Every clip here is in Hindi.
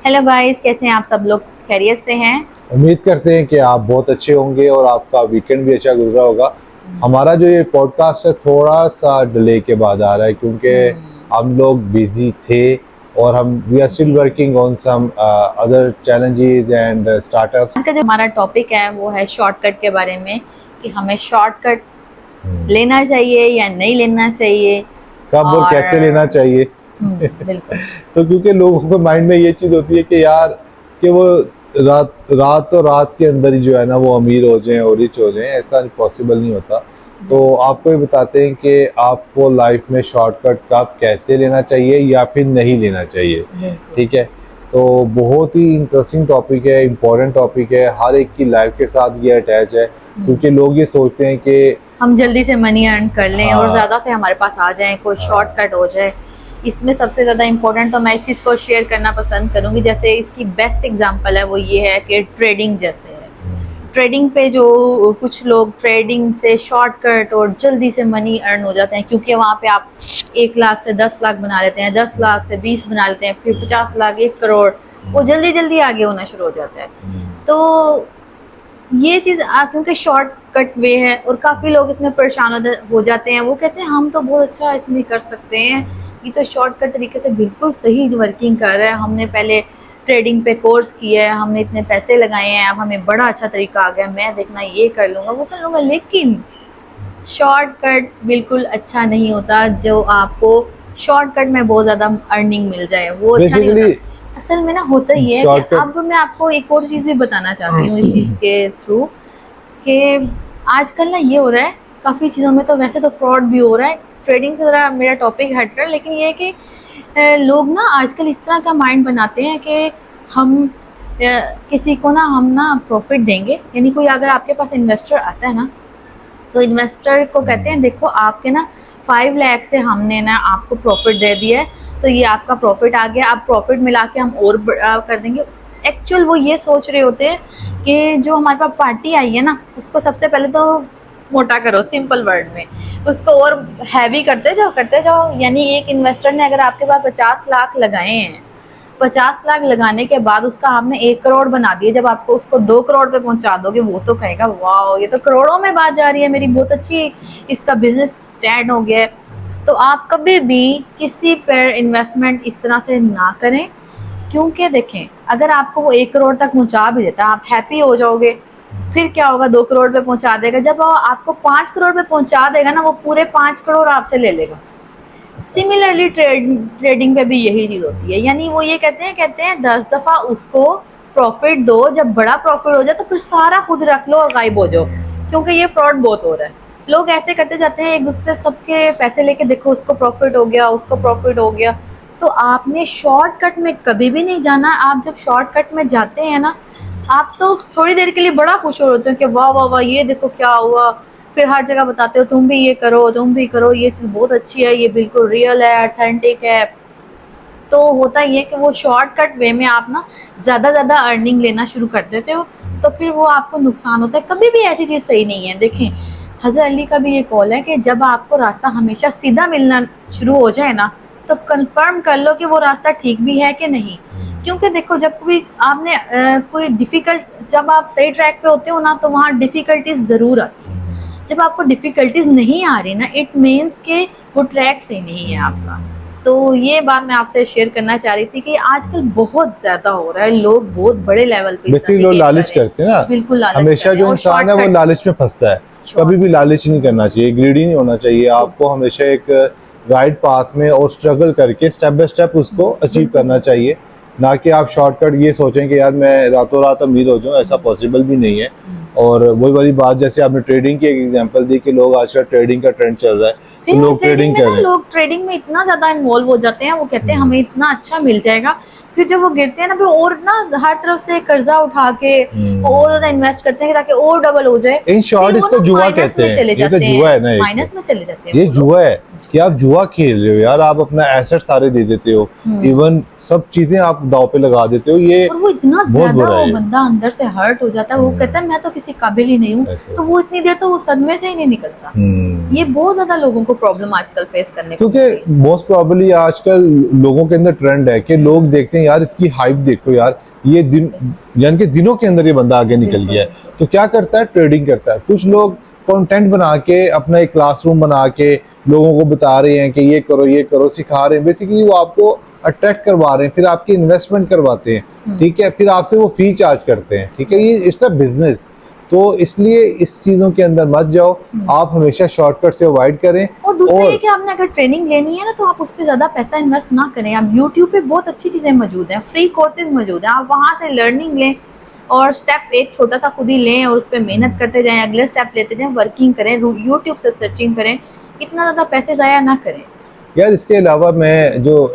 हेलो गाइस, कैसे हैं आप सब लोग? खैरियत से हैं? उम्मीद करते हैं कि आप बहुत अच्छे होंगे और आपका वीकेंड भी अच्छा गुजरा होगा। हमारा जो ये पॉडकास्ट है थोड़ा सा डिले के बाद आ रहा है क्योंकि हम लोग बिजी थे और हम वी आर स्टिल जी। Working on some other challenges and startups. आज का जो हमारा टॉपिक है वो है शॉर्टकट के बारे में, कि हमें शॉर्टकट लेना चाहिए या नहीं लेना चाहिए। कब और और कैसे लेना चाहिए। बिल्कुल। तो क्योंकि लोगों को माइंड में ये चीज़ होती है कि यार कि वो रात के अंदर ही जो है ना वो अमीर हो जाएं और रिच हो जाएं, ऐसा पॉसिबल नहीं होता। तो आपको ये बताते हैं कि आपको लाइफ में शॉर्टकट कब कैसे लेना चाहिए या फिर नहीं लेना चाहिए। बिल्कुल। ठीक है। तो बहुत ही इंटरेस्टिंग टॉपिक है, इम्पोर्टेंट टॉपिक है, हर एक की लाइफ के साथ ये अटैच है क्योंकि लोग ये सोचते हैं कि हम जल्दी से मनी अर्न कर लें और हाँ ज़्यादा से हमारे पास आ जाए, कोई शॉर्टकट हो जाए। इसमें सबसे ज़्यादा इम्पोर्टेंट तो मैं इस चीज़ को शेयर करना पसंद करूँगी, जैसे इसकी बेस्ट एग्जांपल है वो ये है कि ट्रेडिंग जैसे है। ट्रेडिंग पे जो कुछ लोग ट्रेडिंग से शॉर्टकट और जल्दी से मनी अर्न हो जाते हैं, क्योंकि वहाँ पे आप 1 लाख से 10 लाख बना लेते हैं, 10 लाख से 20 बना लेते हैं, फिर 50 लाख, 1 करोड़, वो जल्दी जल्दी आगे होना शुरू हो जाता है। तो ये चीज़ क्योंकि शॉर्टकट वे है और काफ़ी लोग इसमें परेशान हो जाते हैं। वो कहते हैं हम तो बहुत अच्छा इसमें कर सकते हैं, ये तो शॉर्टकट तरीके से बिल्कुल सही वर्किंग कर रहा है, हमने पहले ट्रेडिंग पे कोर्स किया है, हमने इतने पैसे लगाए हैं, अब हमें बड़ा अच्छा तरीका आ गया, मैं देखना ये कर लूँगा वो कर लूँगा। लेकिन शॉर्टकट बिल्कुल अच्छा नहीं होता। जो आपको शॉर्टकट में बहुत ज़्यादा अर्निंग मिल जाए वो अच्छा नहीं बेसिकली होता। असल में ना होता ये है कि अब मैं आपको एक और चीज़ भी बताना चाहती हूँ इस चीज़ के थ्रू, कि आजकल ना ये हो रहा है काफ़ी चीज़ों में, तो वैसे तो फ्रॉड भी हो रहा है। ट्रेडिंग से ज़रा मेरा टॉपिक हट रहा है, लेकिन ये है कि लोग ना आजकल इस तरह का माइंड बनाते हैं कि हम किसी को ना हम ना प्रॉफिट देंगे। यानी कोई अगर आपके पास इन्वेस्टर आता है ना, तो इन्वेस्टर को कहते हैं देखो आपके ना 5 लाख से हमने ना आपको प्रॉफिट दे दिया है, तो ये आपका प्रॉफिट आ गया, अब प्रॉफिट मिला के हम और कर देंगे। एक्चुअल वो ये सोच रहे होते हैं कि जो हमारे पास पार्टी आई है ना, उसको सबसे पहले तो मोटा करो, सिंपल वर्ड में उसको और हैवी करते जाओ। यानी एक इन्वेस्टर ने अगर आपके पास 50 लाख लगाए हैं, 50 लाख लगाने के बाद उसका आपने 1 करोड़ बना दिया, जब आपको उसको 2 करोड़ पे पहुंचा दोगे, वो तो कहेगा वाह ये तो करोड़ों में बात जा रही है मेरी, बहुत अच्छी इसका बिजनेस स्टैंड हो गया है। तो आप कभी भी किसी पर इन्वेस्टमेंट इस तरह से ना करें, क्योंकि देखें अगर आपको वो 1 करोड़ तक पहुंचा भी देता है आप हैप्पी हो जाओगे, फिर क्या होगा 2 करोड़ पे पहुंचा देगा, जब वो आपको 5 करोड़ पे पहुंचा देगा ना, वो पूरे 5 करोड़ आपसे ले लेगा। सिमिलरली ट्रेडिंग पे भी यही चीज होती है। यानी वो ये कहते हैं 10 दफा उसको प्रॉफिट दो, जब बड़ा प्रॉफिट हो जाए तो फिर सारा खुद रख लो और गायब हो जाओ, क्योंकि ये फ्रॉड बहुत हो रहा है। लोग ऐसे करते जाते हैं एक दूसरे सबके पैसे लेके, देखो उसको प्रॉफिट हो गया, उसको प्रॉफिट हो गया। तो आपने शॉर्टकट में कभी भी नहीं जाना। आप जब शॉर्टकट में जाते हैं ना, आप तो थोड़ी देर के लिए बड़ा खुश हो रहे हो कि वाह वाह वाह ये देखो क्या हुआ, फिर हर जगह बताते हो तुम भी ये करो, तुम भी करो, ये चीज़ बहुत अच्छी है, ये बिल्कुल रियल है, अथेंटिक है। तो होता ये कि वो शॉर्टकट वे में आप ना ज़्यादा अर्निंग लेना शुरू कर देते हो, तो फिर वो आपको नुकसान होता है। कभी भी ऐसी चीज़ सही नहीं है। देखें हज़रत अली का भी ये कॉल है कि जब आपको रास्ता हमेशा सीधा मिलना शुरू हो जाए ना, तो कंफर्म कर लो कि वो रास्ता ठीक भी है कि नहीं। क्योंकि देखो जब कोई आपने कोई डिफ़िकल्ट, जब आप सही ट्रैक पे होते हो ना, तो वहाँ डिफ़िकल्टीज ज़रूर आती है। जब आपको डिफ़िकल्टीज नहीं आ रही ना, इट मीन्स के वो ट्रैक सही नहीं है आपका। तो ये बात मैं आपसे शेयर करना चाह रही थी कि आजकल बहुत ज़्यादा हो रहा है, लोग बहुत बड़े लेवल पे बेसिकली लोग लालच करते हैं ना। बिल्कुल लालच हमेशा करते हैं जो और इंसान है वो लालच में फंसता है। कभी भी लालच नहीं करना चाहिए, ग्रीडी नहीं होना चाहिए। आपको हमेशा एक राइट पाथ में और स्ट्रगल करके स्टेप बाय स्टेप उसको अचीव करना चाहिए, ना कि आप शॉर्टकट ये सोचें कि यार मैं रातों रात अमीर हो जाऊं, ऐसा पॉसिबल भी नहीं है। और वही वाली बात जैसे आपने ट्रेडिंग की एक एग्जांपल दी कि लोग आजकल ट्रेडिंग का ट्रेंड चल रहा है, तो लोग ट्रेडिंग कर रहे हैं। लोग ट्रेडिंग में इतना ज्यादा इन्वॉल्व हो जाते हैं, वो कहते हैं हमें इतना अच्छा मिल जाएगा, फिर जब वो गिरते हैं ना, फिर और ना हर तरफ से कर्जा उठा के और ज्यादा इन्वेस्ट करते हैं ताकि और डबल हो जाए। इन शॉर्ट इसको जुआ कहते हैं। ये तो जुआ है ना, माइनस में चले जाते हैं। ये जुआ है। कि आप जुआ खेल रहे हो यार, आप अपना एसेट सारे दे देते हो, इवन सब चीजें आप दाव पे लगा देते हो। ये और वो इतना बहुत ज्यादा बुरा वो है। बंदा अंदर से हर्ट हो जाता है, वो कहता है मैं तो किसी काबिल ही नहीं हूँ, ऐसे। तो वो इतनी देर तो वो सदमे से ही नहीं निकलता। ये बहुत ज्यादा लोगों को प्रॉब्लम आजकल फेस करने को मिल रही है। क्योंकि मोस्ट प्रोबेबली आजकल लोगों के अंदर ट्रेंड है कि लोग देखते हैं यार इसकी हाइप देखो यार, ये दिन यानी कि दिनों के अंदर ये बंदा आगे निकल गया है, तो क्या करता है, ट्रेडिंग करता है। कुछ लोग कंटेंट बना के अपना एक क्लासरूम बना के लोगों को बता रहे हैं कि ये करो सिखा रहे हैं, बेसिकली वो आपको अट्रैक्ट करवा रहे हैं, फिर आपकी इन्वेस्टमेंट करवाते हैं, ठीक है, फिर आपसे वो फी चार्ज करते हैं, ठीक है, ये इट्स अ बिजनेस। तो इसलिए इस चीजों के अंदर मत जाओ, आप हमेशा शॉर्टकट से अवॉइड करें। और दूसरा ये कि आपने अगर ट्रेनिंग लेनी है ना, तो आप उस पर ज्यादा पैसा इन्वेस्ट ना करें। आप यूट्यूब पे बहुत अच्छी चीजें मौजूद हैं, फ्री कोर्सेज मौजूद हैं, आप वहां से लर्निंग लें और स्टेप एक छोटा सा खुद ही लें और उस पर मेहनत करते जाएं, अगले स्टेप लेते जाएं, वर्किंग करें, यूट्यूब से सर्चिंग करें, इतना ज्यादा पैसे जाया ना करें। यार इसके अलावा मैं जो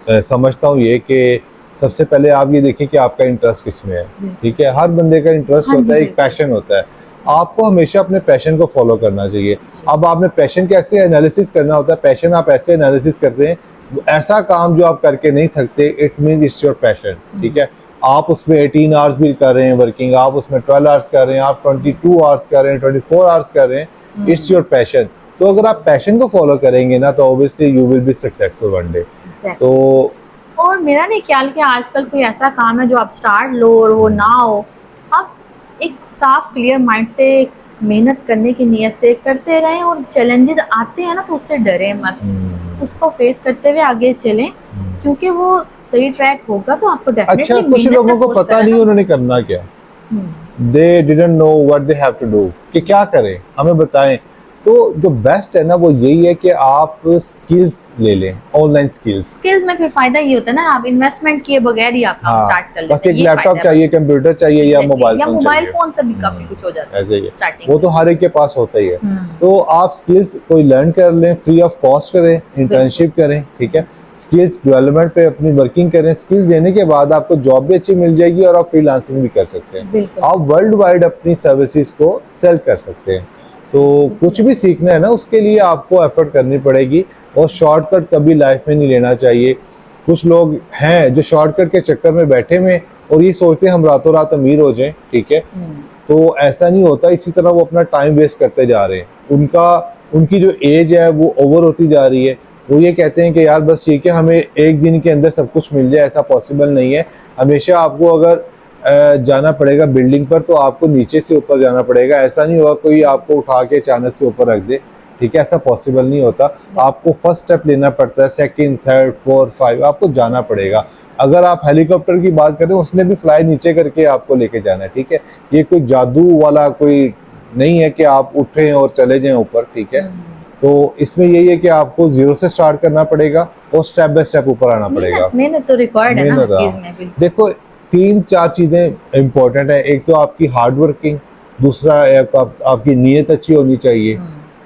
समझता हूँ ये कि सबसे पहले आप ये देखें कि आपका इंटरेस्ट किस में है, ठीक है, हर बंदे का इंटरेस्ट हाँ होता है, जी, एक पैशन होता है, आपको हमेशा अपने पैशन को फॉलो करना चाहिए। अब आपने पैशन कैसे एनालिसिस करना होता है, पैशन आप ऐसे एनालिसिस करते हैं, ऐसा काम जो आप करके नहीं थकते, it means it's your passion, ठीक है। आप उसमें 18 आवर्स भी कर रहे हैं वर्किंग, आप उसमें 12 आवर्स कर रहे हैं, आप 22 आवर्स कर रहे हैं, 24 आवर्स कर रहे हैं, इट्स योर पैशन। तो अगर आप पैशन को फॉलो करेंगे ना, तो obviously you will be successful one day. तो और मेरा नहीं ख्याल कि आजकल कोई ऐसा काम है जो आप स्टार्ट लो और वो ना हो, आप एक साफ क्लियर माइंड से मेहनत करने की नीयत से करते रहें, और चैलेंजेस आते हैं ना तो उससे डरे मत, उसको फेस करते हुए आगे चलें, क्योंकि वो सही ट्रैक होगा तो आपको डेफिनेटली। अच्छा, कुछ लोगों को पता नहीं उन्होंने करना क्या, they didn't know what they have to do, कि क्या करें, हमें बताएं। तो जो बेस्ट है ना वो यही है कि आप स्किल्स ले लें, ऑनलाइन स्किल्स में फिर फायदा ये होता है ना, आप इन्वेस्टमेंट किए बगैर ही आप स्टार्ट कर लेते हैं। बस एक लैपटॉप चाहिए, कंप्यूटर चाहिए या मोबाइल फोन से भी काफी कुछ हो जाता है ऐसे ही, स्टार्टिंग वो तो हर एक के पास होता ही है। तो आप स्किल्स कोई लर्न कर लें, फ्री ऑफ कॉस्ट करें, इंटर्नशिप करें, ठीक है, स्किल्स डेवलपमेंट पे अपनी वर्किंग करें। स्किल्स देने के बाद आपको जॉब भी अच्छी मिल जाएगी और आप फ्रीलांसिंग भी कर सकते हैं, आप वर्ल्ड वाइड अपनी सर्विसेज को सेल कर सकते हैं। तो कुछ भी सीखना है ना, उसके लिए आपको एफर्ट करनी पड़ेगी, और शॉर्टकट कभी लाइफ में नहीं लेना चाहिए। कुछ लोग हैं जो शॉर्टकट के चक्कर में बैठे हुए और ये सोचते हैं हम रातों रात अमीर हो जाएं, ठीक है, तो ऐसा नहीं होता। इसी तरह वो अपना टाइम वेस्ट करते जा रहे हैं, उनकी जो एज है वो ओवर होती जा रही है। वो ये कहते हैं कि यार बस ठीक है, हमें एक दिन के अंदर सब कुछ मिल जाए, ऐसा पॉसिबल नहीं है। हमेशा आपको अगर जाना पड़ेगा बिल्डिंग पर, तो आपको नीचे से ऊपर जाना पड़ेगा, ऐसा नहीं होगा कोई आपको उठा के अचानक से ऊपर रख दे, ठीक है, ऐसा पॉसिबल नहीं होता। आपको फर्स्ट स्टेप लेना पड़ता है, सेकंड, थर्ड, फोर्थ, 5 आपको जाना पड़ेगा। अगर आप हेलीकॉप्टर की बात करें, उसमें भी फ्लाई नीचे करके आपको लेके जाना है, ठीक है, ये कोई जादू वाला कोई नहीं है कि आप उठें और चले जाएं ऊपर, ठीक है। तो इसमें यही है कि आपको जीरो से स्टार्ट करना पड़ेगा और स्टेप बाय स्टेप ऊपर आना पड़ेगा। मेहनत तो रिक्वायर्ड है ना चीज में भी। देखो 3-4 चीजें इंपॉर्टेंट है, एक तो आपकी हार्ड वर्किंग, दूसरा आपकी नीयत अच्छी होनी चाहिए,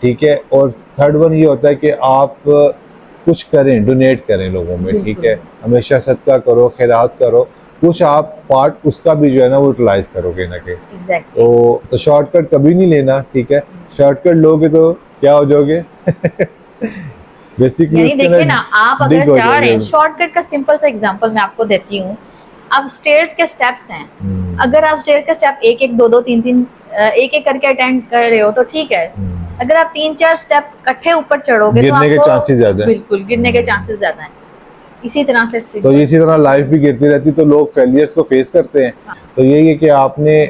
ठीक है, और थर्ड वन ये होता है कि आप कुछ करें, डोनेट करें लोगों में, ठीक है, हमेशा सदका करो, खैरात करो, कुछ आप पार्ट उसका भी जो है ना वो यूटिलाइज करोगे ना कि तो शॉर्टकट कभी नहीं लेना, ठीक है, शॉर्टकट लोगे तो क्या हो जाओगे बेसिकली। देखिए ना, आप अगर चाह रहे हैं शॉर्टकट का सिंपल सा एग्जांपल मैं आपको देती हूँ। अब स्टेयर्स के स्टेप्स हैं, अगर आप स्टेयर के स्टेप 1-1, 2-2, 3-3 एक-एक करके अटेंड कर रहे हो तो ठीक है। अगर आप 3-4 स्टेप इकट्ठे ऊपर चढ़ोगे तो गिरने के चांसेस ज्यादा है, बिल्कुल गिरने के चांसेस ज्यादा हैं। इसी तरह से तो इसी तरह लाइफ भी गिरती रहती, तो लोग फेलियर्स को फेस करते हैं। तो यही है कि आपने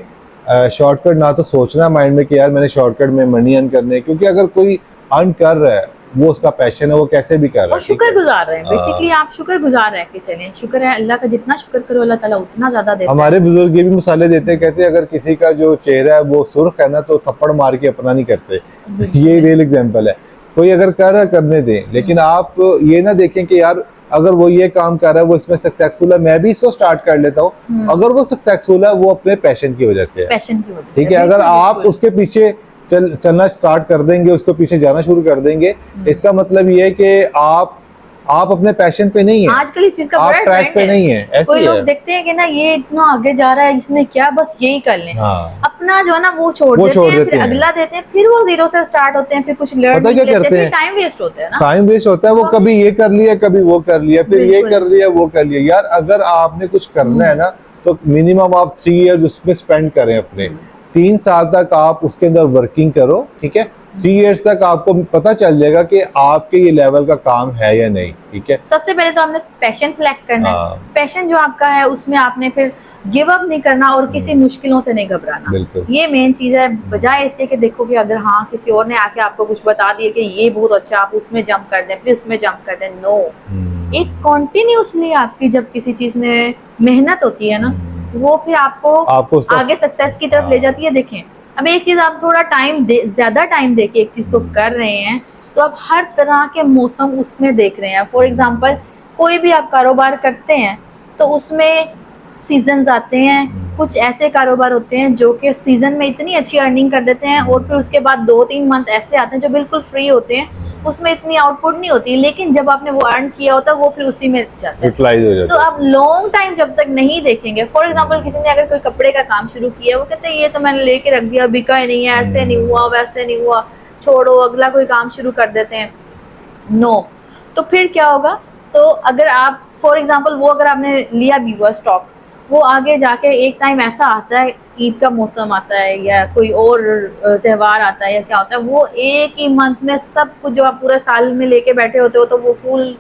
शॉर्टकट ना तो सोचना माइंड में कि यार मैंने शॉर्टकट में मनी अर्न करने, क्योंकि अगर कोई अर्न कर रहा है वो उसका पैशन है, वो कैसे भी कर रहा है, शुक्रगुजार रहे हैं। बेसिकली आप शुक्रगुजार रह के चलें, शुक्र है अल्लाह का, जितना शुक्र करो अल्लाह ताला उतना ज्यादा देता है। हमारे बुजुर्ग ये भी मिसालें देते हैं, कहते हैं अगर किसी का जो चेहरा है वो सुर्ख है ना, तो थप्पड़ मार के अपना नहीं करते, ये रियल एग्जांपल है। कोई अगर कर रहा है करने दें, लेकिन आप ये ना देखें कि यार अगर वो ये काम कर रहा है, वो इसमें सक्सेसफुल है, मैं भी इसको स्टार्ट कर लेता हूँ। अगर वो सक्सेसफुल है वो अपने पैशन की वजह से है, ठीक है। अगर आप उसके पीछे चलना स्टार्ट कर देंगे, उसको पीछे जाना शुरू कर देंगे, इसका मतलब ये है कि आप आप अपने पैशन पे नहीं है, आजकल इस चीज का आप बड़ा ट्रैक ट्रेंड पे है। नहीं है, ऐसे कोई ही लोग है। देखते हैं कि ना ये इतना आगे जा रहा है, इसमें क्या, बस यही कर लें। हाँ, अपना जो है ना वो छोड़ वो देते छोड़ हैं, देते फिर हैं। अगला देते हैं, फिर वो जीरो से स्टार्ट होते हैं, फिर कुछ लर्न पता नहीं क्या लेते, करते फिर हैं, टाइम वेस्ट होता है ना। टाइम वेस्ट होता है। वो तो कभी ये कर लिया, कभी वो कर लिया, फिर ये बिल्कुल। कर लिया, वो कर लिया। यार अगर आपने कुछ करना है ना, तो मिनिमम आप 3 इयर्स उसमें स्पेंड करें अपने। 3 साल तक आप उसके अंदर वर्किंग करो, ठीक है। 3 इयर्स तक आपको पता चल जाएगा कि आपके ये लेवल का काम है या नहीं, ठीक है। सबसे पहले तो आपने पैशन सिलेक्ट करना है। हाँ। पैशन जो आपका है उसमें आपने फिर गिव अप नहीं करना और किसी मुश्किलों से नहीं घबराना। बिल्कुल। ये मेन चीज है, बजाय इसके कि देखो कि अगर हाँ किसी और ने आके आपको कुछ बता दिया कि ये बहुत अच्छा, आप उसमें जंप कर दें, फिर उसमें जंप कर दें। नो, एक कॉन्टिन्यूसली आपकी जब किसी चीज में मेहनत होती है ना, वो फिर आपको उसका आगे सक्सेस की तरफ ले जाती है। देखें, अब एक चीज आप थोड़ा ज्यादा टाइम दे के एक चीज को कर रहे हैं, तो आप हर तरह के मौसम उसमें देख रहे हैं। फॉर एग्जाम्पल, कोई भी आप कारोबार करते हैं तो उसमें सीजन्स आते हैं। कुछ ऐसे कारोबार होते हैं जो कि सीजन में इतनी अच्छी अर्निंग कर देते हैं, और फिर उसके बाद 2-3 मंथ ऐसे आते हैं जो बिल्कुल फ्री होते हैं, उसमें इतनी आउटपुट नहीं होती, लेकिन जब आपने वो अर्न किया होता है वो फिर उसी में जाता है, यूटिलाइज हो तो जाता है। आप लॉन्ग टाइम जब तक नहीं देखेंगे। फॉर एग्जाम्पल, किसी ने अगर कोई कपड़े का काम शुरू किया, वो कहते हैं ये तो मैंने लेके रख दिया, बिका ही नहीं है, ऐसे नहीं हुआ, वैसे नहीं हुआ, छोड़ो, अगला कोई काम शुरू कर देते हैं। नो, तो फिर क्या होगा? तो अगर आप फॉर एग्जाम्पल वो अगर आपने लिया व्यूअर स्टॉक, वो आगे जाके एक टाइम ऐसा आता है, ईद का मौसम आता है या कोई और त्योहार आता है या क्या होता है, वो एक ही मंथ में सब कुछ जो आप पूरे साल में लेके बैठे होते हो, तो वो फुल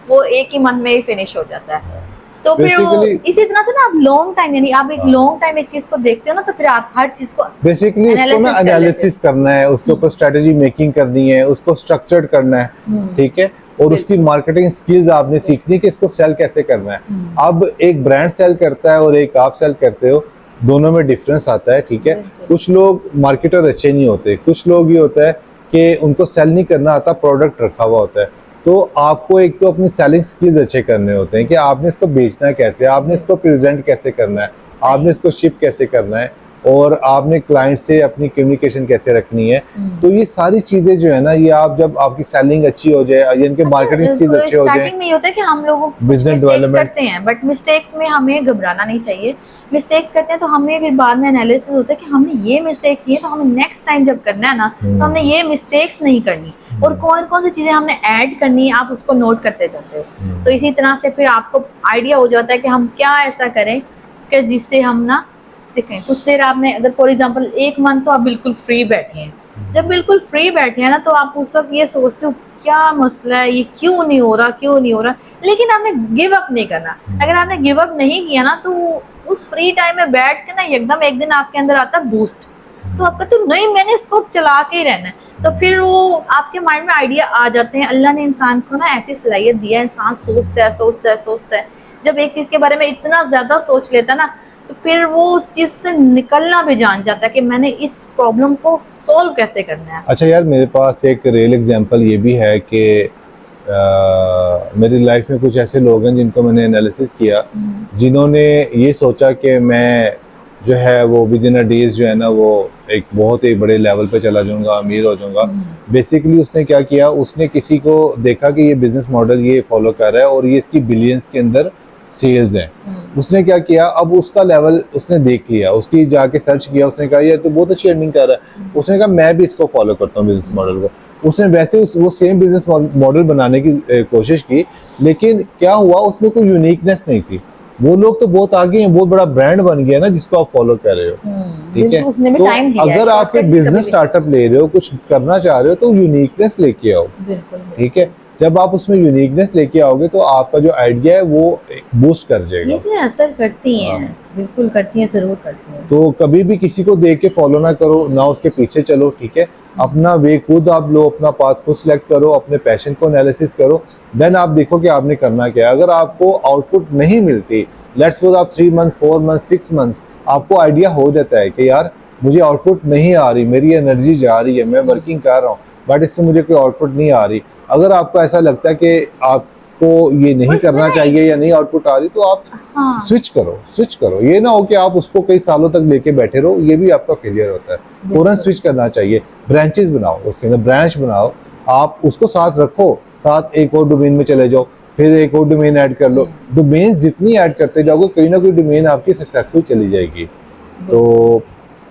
वो एक ही मंथ में ही फिनिश हो जाता है। तो फिर वो इसी तरह से ना आप लॉन्ग टाइम, यानी आप एक लॉन्ग टाइम एक चीज को देखते हो ना, तो फिर आप हर चीज को बेसिकली इसको ना एनालिसिस करना है, उसके ऊपर स्ट्रेटेजी मेकिंग करनी है, उसको स्ट्रक्चर्ड करना है, ठीक है। और उसकी मार्केटिंग स्किल्स आपने सीखनी है कि इसको सेल कैसे करना है। अब एक ब्रांड सेल करता है और एक आप सेल करते हो, दोनों में डिफरेंस आता है, ठीक है। कुछ लोग मार्केटर अच्छे नहीं होते, कुछ लोग ये होता है कि उनको सेल नहीं करना आता, प्रोडक्ट रखा हुआ होता है। तो आपको एक तो अपनी सेलिंग स्किल्स अच्छे करने होते हैं कि आपने इसको बेचना है कैसे, आपने इसको प्रेजेंट कैसे करना है, आपने इसको शिप कैसे करना है, और आपने क्लाइंट से अपनी कम्युनिकेशन कैसे रखनी है। तो ये सारी चीजें जो है ना, ये आप जब आपकी सेलिंग अच्छी हो जाए, यानी कि मार्केटिंग स्किल्स अच्छे हो जाए। स्टार्टिंग में ये होता है कि हम लोगों को बिजनेस मिस्टेक्स करते हैं, बट मिस्टेक्स में हमें घबराना नहीं चाहिए। मिस्टेक्स करते हैं तो हमें फिर बाद में एनालिसिस होता है कि हमने ये मिस्टेक की है, तो हमें नेक्स्ट टाइम जब करना है ना, तो हमने ये मिस्टेक्स नहीं करनी, और कौन कौन सी चीजें हमने ऐड करनी है, आप उसको नोट करते जाते हो। तो इसी तरह से फिर आपको आइडिया हो जाता है कि हम क्या ऐसा करें कि जिससे हम ना, देखें, कुछ देर आपने अगर फॉर एग्जांपल एक मंथ तो आप बिल्कुल फ्री बैठे हैं, जब बिल्कुल फ्री बैठे हैं ना, तो आप उस वक्त ये सोचते हो क्या मसला है, ये क्यों नहीं हो रहा, क्यों नहीं हो रहा, लेकिन आपने गिव अप नहीं करना। अगर आपने गिव अप नहीं किया ना, तो उस फ्री टाइम में बैठ के ना एकदम एक दिन आपके अंदर आता है बूस्ट, तो आपका तो नहीं, मैंने इसको चला के ही रहना है। तो फिर वो आपके माइंड में आइडिया आ जाते हैं। अल्लाह ने इंसान को ना ऐसी सलाहियत दिया है, इंसान सोचता है सोचता है सोचता है, जब एक चीज के बारे में इतना ज्यादा सोच लेता है ना, तो फिर वो उस चीज से निकलना भी जान जाता है कि मैंने इस प्रॉब्लम को सॉल्व कैसे करना है। अच्छा यार, मेरे पास एक रियल एग्जांपल ये भी है कि मेरी लाइफ में कुछ ऐसे लोग हैं जिनको मैंने एनालिसिस किया, जिन्होंने ये सोचा कि मैं जो है वो विद इन अ डेज जो है ना, वो एक बहुत ही बड़े लेवल पे चला जाऊंगा, अमीर हो जाऊंगा। बेसिकली उसने क्या किया, उसने किसी को देखा कि ये बिजनेस मॉडल ये फॉलो कर रहा है और ये इसकी बिलियंस के अंदर सेल्स है। उसने क्या किया, अब उसका लेवल उसने देख लिया, उसकी जाके सर्च किया, उसने कहा ये तो बहुत अच्छी अर्निंग कर रहा है। उसने कहा मैं भी इसको फॉलो करता हूँ बिजनेस मॉडल को। उसने वैसे वो सेम बिजनेस मॉडल बनाने की कोशिश की, लेकिन क्या हुआ, उसमें कोई यूनिकनेस नहीं थी। वो लोग तो बहुत आगे हैं, बहुत बड़ा ब्रांड बन गया ना जिसको आप फॉलो कर रहे हो, ठीक है। तो अगर आप एक बिजनेस स्टार्टअप ले रहे हो, कुछ करना चाह रहे हो, तो यूनिकनेस लेके आओ, ठीक है। जब आप उसमें यूनिकनेस लेके आओगे तो आपका जो आइडिया है वो बूस्ट कर जाएगा। ये चीजें असर करती हैं, बिल्कुल करती हैं, जरूर करती हैं। तो कभी भी किसी को देख के फॉलो ना करो, ना उसके पीछे चलो, ठीक है। अपना वे खुद आप लो, अपना पाथ खुद सिलेक्ट करो, अपने पैशन को एनालिसिस करो, देन आप देखो कि आपने करना क्या है। अगर आपको आउटपुट नहीं मिलती, लेट्स सपोज आप 3 मंथ 4 मंथ 6 मंथ, आपको आइडिया हो जाता है कि यार मुझे आउटपुट नहीं आ रही, मेरी एनर्जी जा रही है, मैं वर्किंग कर रहा हूँ, बट इसमें मुझे कोई आउटपुट नहीं आ रही। अगर आपको ऐसा लगता है कि आपको ये नहीं करना चाहिए या नहीं आउटपुट आ रही, तो आप स्विच करो। ये ना हो कि आप उसको कई सालों तक लेके बैठे रहो, ये भी आपका फेलियर होता है। फौरन स्विच करना चाहिए। ब्रांचेस बनाओ, उसके अंदर ब्रांच बनाओ, आप उसको साथ रखो, साथ एक और डोमेन में चले जाओ, फिर एक और डोमेन ऐड कर लो। डोमेन जितनी ऐड करते जाओगे कहीं ना कोई डोमेन आपकी सक्सेसफुल चली जाएगी। तो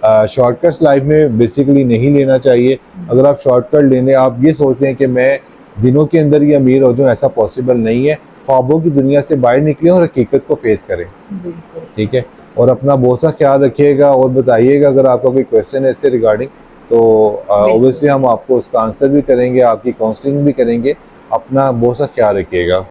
शॉर्टकट्स लाइफ में बेसिकली नहीं लेना चाहिए। अगर आप शॉर्टकट लेने आप ये सोचते हैं कि मैं दिनों के अंदर ही अमीर हो जाऊं, ऐसा पॉसिबल नहीं है। ख्वाबों की दुनिया से बाहर निकलें और हकीकत को फेस करें, ठीक है। और अपना बहुत सा ख्याल रखिएगा और बताइएगा अगर आपका कोई क्वेश्चन है इससे रिगार्डिंग, तो ऑब्वियसली हम आपको उसका आंसर भी करेंगे, आपकी काउंसलिंग भी करेंगे। अपना बहुत सा ख्याल रखिएगा।